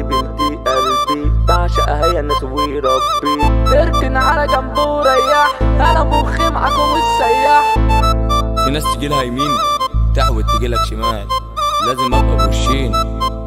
دي بنتي قلبي بعشقها هي الناس وربي. اركن على جنب وريح، انا مخي معاكم السياح. في ناس تجيلها يمين تحوت تجيلك شمال، لازم ابقى بوشين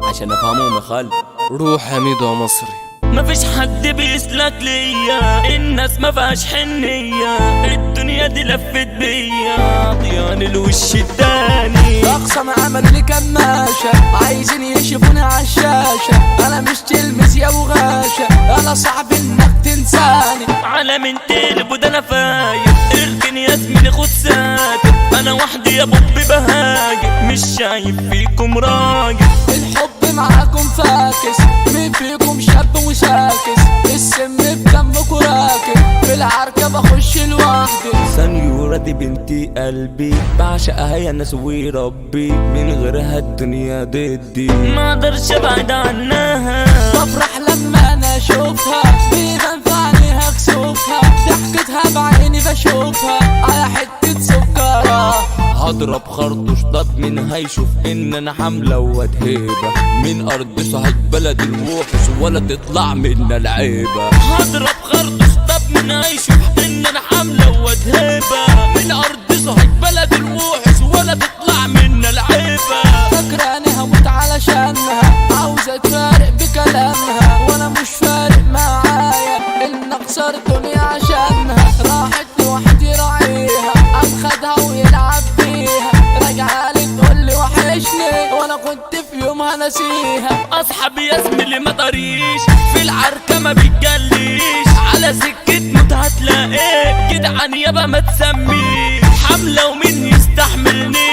عشان افهمهم يا خالد. روح يا ميدو مصري. مفيش حد بيسلك ليا، الناس مفيهاش حنية، الدنيا دي لفت بيا طيان الوش التاني. اقصى ما عملوا لي كماشة، عايزين يشوفوني عالشاشة، انا مش تلمس يا وغاشة، انا صعب انك تنساني. على من تقلب وده انا فايق، اركن يا زميلي خد ساكت، انا وحدي يا بوبي بهاجم، مش شايف فيكم راجل. الحب معاكم فاكس، مين فيكم شاب وساكس، السم في دمكوا راكب، في العركة بخش لوحدي. سنيورة دي بنتي قلبي بعشقها هي الناس وربي، من غيرها الدنيا ضدي، ما اقدرش ابعد عنها. بفرح لما انا اشوفها، بيبان في عينيها كسوفها، ضحكتها بعيني بشوفها على حتة سكرة. هضرب خرطوش طب مين هيشوف ان انا حملة وهيبة، من ارض صاحب بلد الوحش ولا تطلع منا العيبة. هضرب خرطوش طب مين هيشوف ان انا حملة وهيبة، من ارض صاحب بلد الوحش ولا تطلع منا العيبة. فاكراني هموت علشانها، عاوزة تفارق بكلامها، وانا مش فارق معايا ان اخسر الدنيا عشانها. راحت لوحدي راعيها، اخدها ويلعب بيها، رجعالي تقولي وحشني، وانا كنت في يومها نسيها. اصحابي يا زميلي ما طريش، في العركة ما بتجليش، على سكة موت هتلاقيه، جدعان يابا ما تسميش. حملة ومين يستحملني،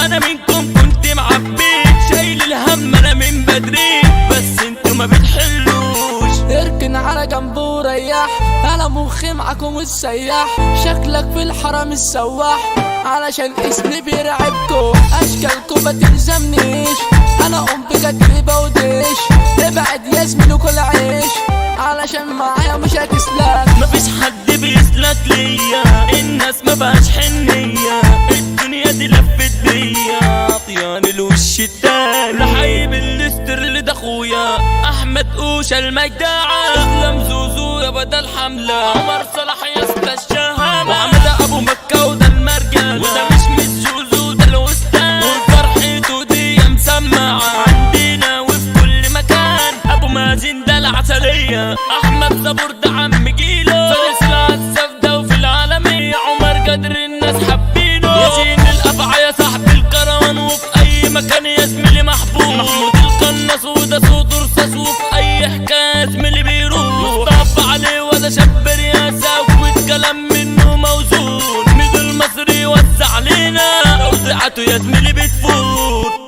انا منكم كنت معبي، شايل الهم انا من بدري، بس انتوا ما بتحلوش. اركن على جنب وريح، انا مخي معاكم السياح، شكلك في الحرم السواح، علشان اسمي بيرعبكوا، اشكالكوا ما تلزمنيش، انا ام بكتيبة وديش، ابعد يا زميلي كل عيش، علشان معايا مش هتسلك. مفيش حد بيسلك ليا، الناس مفيهاش حنية، الدنيا دي لفت بيا طيان الوش التاني. رحيب الاسترل ده اخويا احمد اوشا المجدعة، اسلم زوزو يا بدل حملة، عمر صلاح يا اسطى الشهامة، وحمد ابو مكة وده المرجل، وده مش زوزو ده الاستاذ، وفرحته دي مسمعة عندنا وفي كل مكان. ابو مازن ده العسلية، احمد زبور ده عم جيلو، فارس العزف ده وفي العالمية، عمر قدر الناس حابينه، ياسين الافعى يا صاحب الكروان، وفي اي مكان يا زميلي محبوب، محمود القناص وده صوته رصاص، وفي اي حكاية زميلي بيروح، مصطفى عليه وده شاب رياسة، والكلام منه موزون، ميدو المصري وزع علينا، لو ساعته يا زميلي بتفوت.